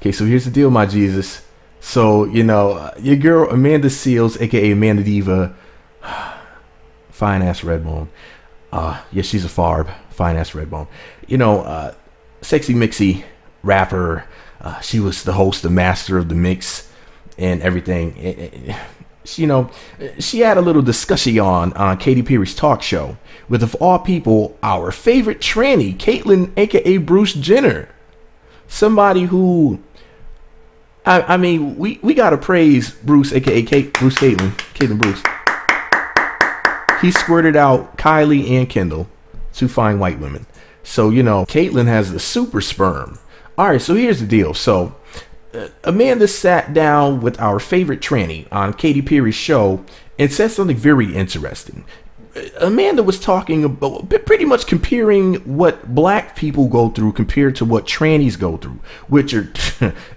Okay, so here's the deal, my Jesus. So, you know, your girl Amanda Seales, aka Amanda Diva, fine ass Redbone. Yeah, she's a farb, fine ass Redbone. You know, sexy mixy rapper. She was the host, the master of the mix, and everything. You know, she had a little discussion on Katy Perry's talk show with, of all people, our favorite tranny, Caitlyn AKA Bruce Jenner. Somebody who, I mean, we gotta praise Bruce AKA Caitlyn Bruce. He squirted out Kylie and Kendall, two fine white women. So, you know, Caitlyn has the super sperm. All right, so here's the deal. So Amanda sat down with our favorite tranny on Katy Perry's show and said something very interesting. Amanda was talking about pretty much comparing what black people go through compared to what trannies go through, which are,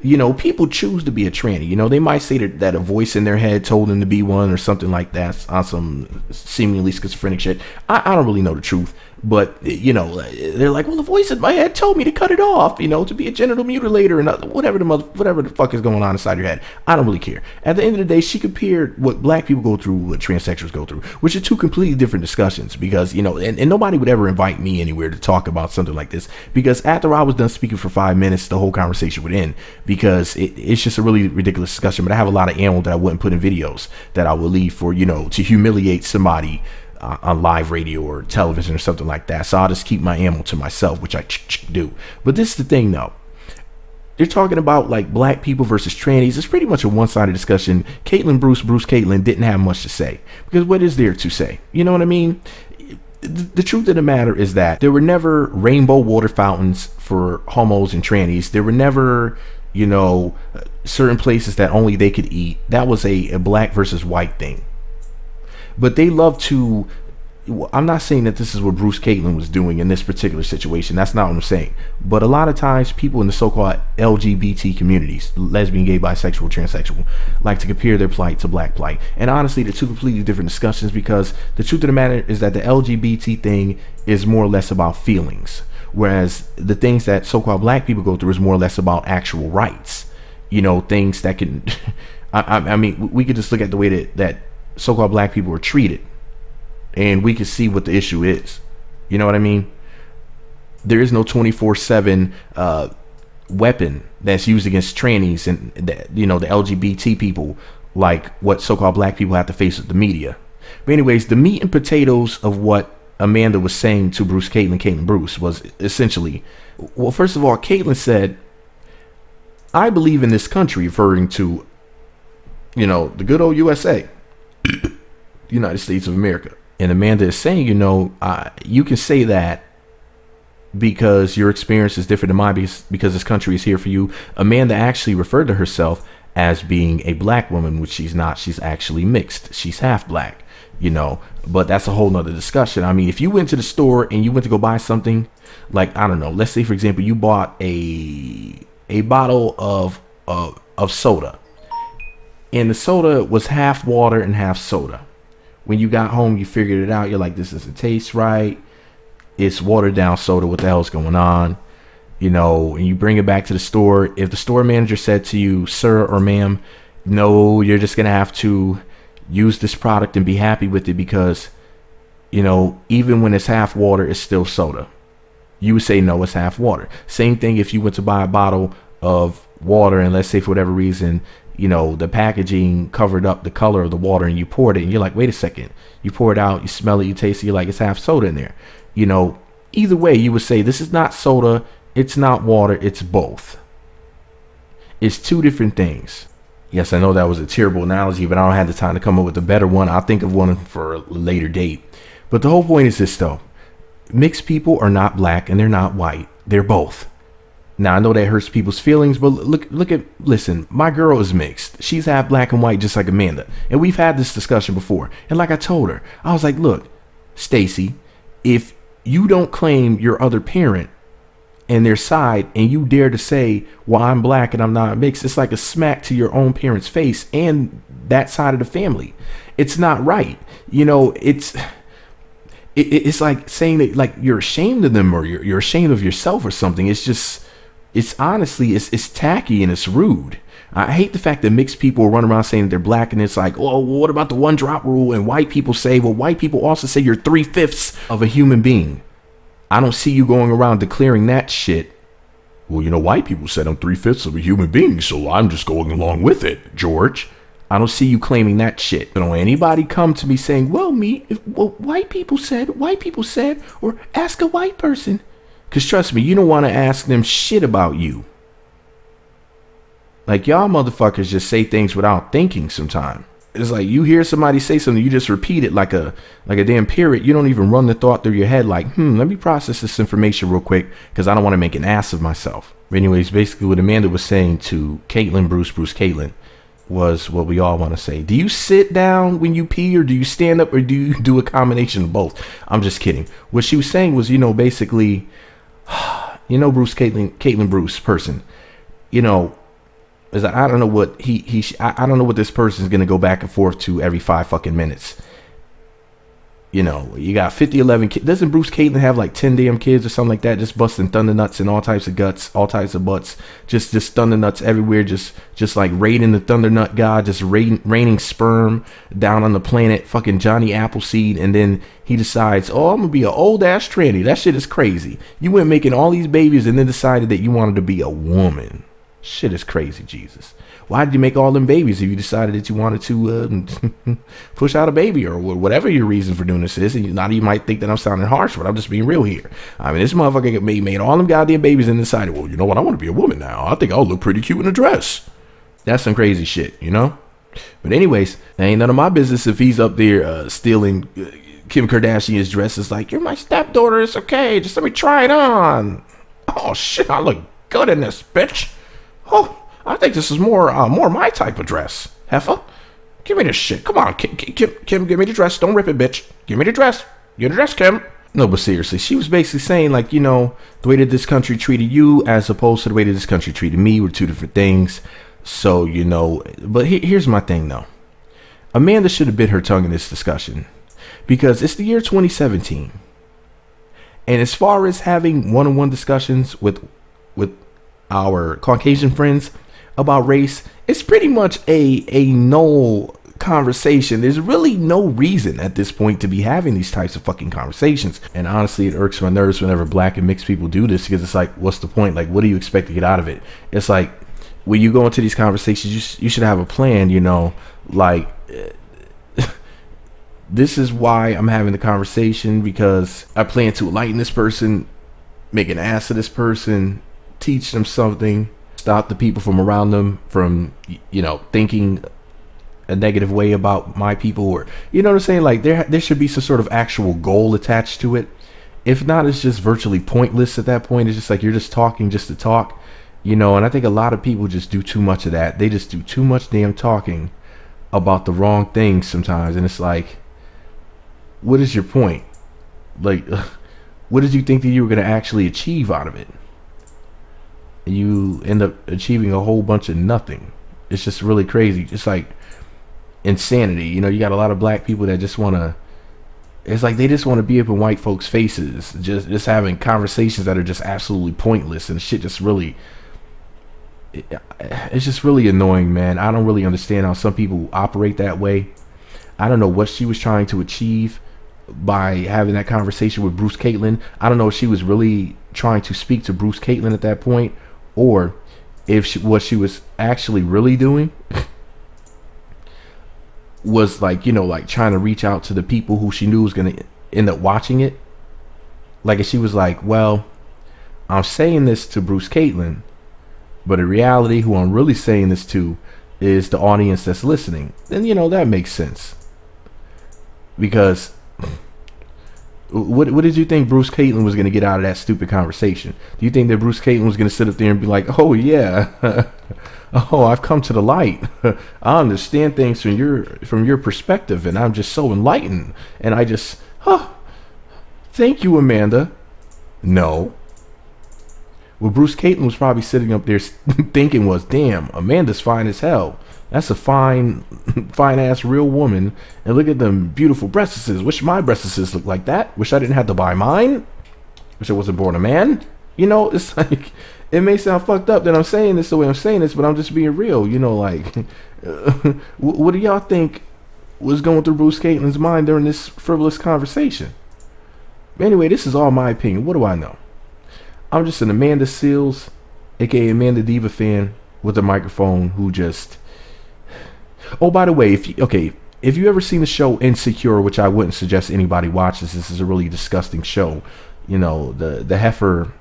you know, people choose to be a tranny. You know, they might say that a voice in their head told them to be one or something like that on some seemingly schizophrenic shit. I don't really know the truth. But, you know, they're like, well, the voice in my head told me to cut it off, you know, to be a genital mutilator and whatever the fuck is going on inside your head. I don't really care. At the end of the day, she compared what black people go through, what transsexuals go through, which are two completely different discussions because, you know, and nobody would ever invite me anywhere to talk about something like this because after I was done speaking for 5 minutes, the whole conversation would end because it's just a really ridiculous discussion. But I have a lot of ammo that I wouldn't put in videos that I would leave for, you know, to humiliate somebody on live radio or television or something like that. So I'll just keep my ammo to myself, which I do. But this is the thing though. They're talking about like black people versus trannies. It's pretty much a one-sided discussion. Caitlyn Bruce Caitlyn didn't have much to say because what is there to say? You know what I mean? The truth of the matter is that there were never rainbow water fountains for homos and trannies. There were never, you know, certain places that only they could eat. That was a black versus white thing. But they love to, I'm not saying that this is what Bruce Caitlyn was doing in this particular situation. That's not what I'm saying. But a lot of times people in the so-called LGBT communities, lesbian, gay, bisexual, transsexual, like to compare their plight to black plight. And honestly, they're two completely different discussions because the truth of the matter is that the LGBT thing is more or less about feelings. Whereas the things that so-called black people go through is more or less about actual rights. You know, things that can, I mean, we could just look at the way that so-called black people are treated and we can see what the issue is. You know what I mean? There is no 24/7 weapon that's used against trannies and you know, the LGBT people like what so-called black people have to face with the media. But anyways, the meat and potatoes of what Amanda was saying to Caitlyn Bruce was essentially, well, first of all, Caitlyn said, I believe in this country, referring to, you know, the good old USA. United States of America. And Amanda is saying, you know, you can say that because your experience is different than mine because this country is here for you. Amanda actually referred to herself as being a black woman, which she's not. She's actually mixed. She's half black, you know, but that's a whole nother discussion. I mean, if you went to the store and you went to go buy something, like, I don't know, let's say, for example, you bought a bottle of soda. And the soda was half water and half soda. When you got home, you figured it out. You're like, this doesn't taste right. It's watered down soda. What the hell's going on? You know, and you bring it back to the store. If the store manager said to you, sir or ma'am, no, you're just going to have to use this product and be happy with it because, you know, even when it's half water, it's still soda. You would say, no, it's half water. Same thing if you went to buy a bottle of water and let's say for whatever reason, you know, the packaging covered up the color of the water and you poured it and you're like, wait a second, you pour it out, you smell it, you taste it, you're like, it's half soda in there. You know, either way, you would say this is not soda, it's not water, it's both. It's two different things. Yes, I know that was a terrible analogy, but I don't have the time to come up with a better one. I'll think of one for a later date. But the whole point is this though, mixed people are not black and they're not white, they're both. Now, I know that hurts people's feelings, but listen, my girl is mixed. She's half black and white, just like Amanda. And we've had this discussion before. And like I told her, I was like, look, Stacy, if you don't claim your other parent and their side and you dare to say, well, I'm black and I'm not mixed, it's like a smack to your own parents' face and that side of the family. It's not right. You know, it's like saying that like you're ashamed of them or you're ashamed of yourself or something. It's just, It's honestly, it's tacky and it's rude. I hate the fact that mixed people run around saying that they're black, and it's like, oh, well, what about the one drop rule? And white people say, well, white people also say you're 3/5 of a human being. I don't see you going around declaring that shit. Well, you know, white people said I'm 3/5 of a human being, so I'm just going along with it, George. I don't see you claiming that shit. Don't anybody come to me saying, well, white people said, or ask a white person. Because trust me, you don't want to ask them shit about you. Like, y'all motherfuckers just say things without thinking sometimes. It's like you hear somebody say something, you just repeat it like a damn parrot. You don't even run the thought through your head like, let me process this information real quick because I don't want to make an ass of myself. But anyways, basically what Amanda was saying to Caitlyn, Bruce, Caitlyn, was what we all want to say. Do you sit down when you pee, or do you stand up, or do you do a combination of both? I'm just kidding. What she was saying was, you know, basically, you know, Bruce, Caitlyn, Bruce person, you know, is that I don't know what I don't know what this person is going to go back and forth to every 5 fucking minutes. You know, you got 11 kids. Doesn't Bruce Caitlyn have like 10 damn kids or something like that? Just busting thunder nuts and all types of guts, all types of butts. Just thunder nuts everywhere. Just like raiding the thunder nut god. Just raining sperm down on the planet. Fucking Johnny Appleseed. And then he decides, oh, I'm going to be an old ass tranny. That shit is crazy. You went making all these babies and then decided that you wanted to be a woman. Shit is crazy, Jesus. Why did you make all them babies if you decided that you wanted to push out a baby, or whatever your reason for doing this is? And you might think that I'm sounding harsh, but I'm just being real here. I mean, this motherfucker made all them goddamn babies and decided, well, you know what? I want to be a woman now. I think I'll look pretty cute in a dress. That's some crazy shit, you know? But anyways, that ain't none of my business if he's up there stealing Kim Kardashian's dress. It's like, you're my stepdaughter. It's okay. Just let me try it on. Oh, shit. I look good in this, bitch. Oh, I think this is more my type of dress. Heifer, give me this shit. Come on, Kim, give me the dress. Don't rip it, bitch. Give me the dress. Give me the dress, Kim. No, but seriously, she was basically saying, like, you know, the way that this country treated you as opposed to the way that this country treated me were two different things. So, you know, but here's my thing, though. Amanda should have bit her tongue in this discussion because it's the year 2017. And as far as having one-on-one discussions with our Caucasian friends about race, it's pretty much a null conversation. There's really no reason at this point to be having these types of fucking conversations. And honestly, it irks my nerves whenever black and mixed people do this, because it's like, what's the point? Like, what do you expect to get out of it? It's like, when you go into these conversations, you should have a plan, you know, like, this is why I'm having the conversation, because I plan to enlighten this person, make an ass of this person, teach them something, stop the people from around them from, you know, thinking a negative way about my people, or, you know what I'm saying? Like, there should be some sort of actual goal attached to it. If not, it's just virtually pointless at that point. It's just like you're just talking just to talk, you know. And I think a lot of people just do too much of that. They just do too much damn talking about the wrong things sometimes. And it's like, what is your point? Like, what did you think that you were going to actually achieve out of it? You end up achieving a whole bunch of nothing. It's just really crazy. It's like insanity. You know, you got a lot of black people that just want to, it's like they just want to be up in white folks' faces, just having conversations that are just absolutely pointless, and shit just really, it's just really annoying, man. I don't really understand how some people operate that way. I don't know what she was trying to achieve by having that conversation with Bruce Caitlyn. I don't know if she was really trying to speak to Bruce Caitlyn at that point, or if what she was actually really doing was, like, you know, like trying to reach out to the people who she knew was going to end up watching it. Like, if she was like, well, I'm saying this to Bruce Caitlyn, but in reality, who I'm really saying this to is the audience that's listening, then, you know, that makes sense. Because what did you think Bruce Caitlyn was going to get out of that stupid conversation? Do you think that Bruce Caitlyn was going to sit up there and be like, oh yeah, oh, I've come to the light. I understand things from your perspective, and I'm just so enlightened, and I just, thank you, Amanda. No. What Bruce Caitlyn was probably sitting up there thinking was, damn, Amanda's fine as hell. That's a fine ass real woman. And look at them beautiful breastises. Wish my breastises looked like that. Wish I didn't have to buy mine. Wish I wasn't born a man. You know, it's like, it may sound fucked up that I'm saying this the way I'm saying this, but I'm just being real. You know, like, what do y'all think was going through Bruce Caitlyn's mind during this frivolous conversation? Anyway, this is all my opinion. What do I know? I'm just an Amanda Seales, aka Amanda Diva fan with a microphone who just. Oh, by the way, if you ever seen the show Insecure, which I wouldn't suggest anybody watches, this is a really disgusting show. You know, the heifer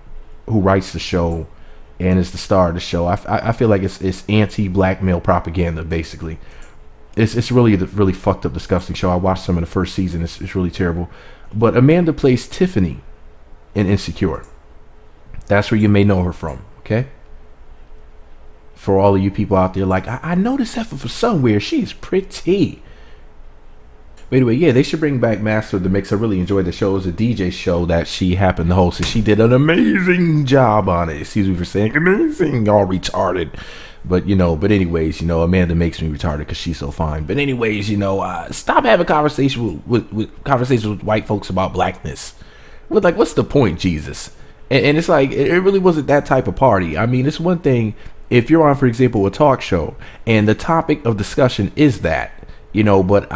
who writes the show and is the star of the show. I feel like it's anti-black male propaganda, basically. It's really a really fucked up, disgusting show. I watched some of the first season. It's really terrible. But Amanda plays Tiffany in Insecure. That's where you may know her from, okay? For all of you people out there, like, I know this heifer from somewhere. She's pretty. But anyway, yeah, they should bring back Master of the Mix. I really enjoyed the show. It was a DJ show that she happened to host, and she did an amazing job on it. Excuse me for saying amazing, all retarded. But, you know, anyways, you know, Amanda makes me retarded because she's so fine. But anyways, you know, stop having conversations with white folks about blackness. Like, what's the point, Jesus? And it's like, it really wasn't that type of party. I mean, it's one thing if you're on, for example, a talk show, and the topic of discussion is that, you know, but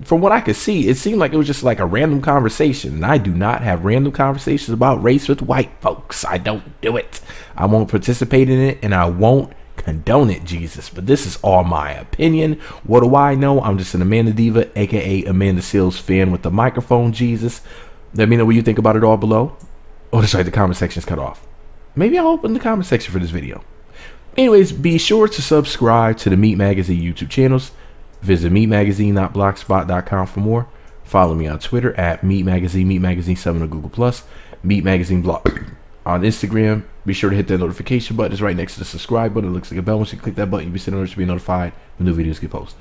from what I could see, it seemed like it was just like a random conversation. And I do not have random conversations about race with white folks. I don't do it. I won't participate in it, and I won't condone it, Jesus. But this is all my opinion. What do I know? I'm just an Amanda Diva, aka Amanda Seales fan with the microphone, Jesus. Let me know what you think about it all below. Oh, that's right, the comment section is cut off. Maybe I'll open the comment section for this video. Anyways, be sure to subscribe to the Meat Magazine YouTube channels. Visit meatmagazine.blogspot.com for more. Follow me on Twitter at Meat Magazine, Meat Magazine 7 on Google+, Meat Magazine blog on Instagram. Be sure to hit that notification button. It's right next to the subscribe button. It looks like a bell. Once you click that button, you'll be sent to be notified when new videos get posted.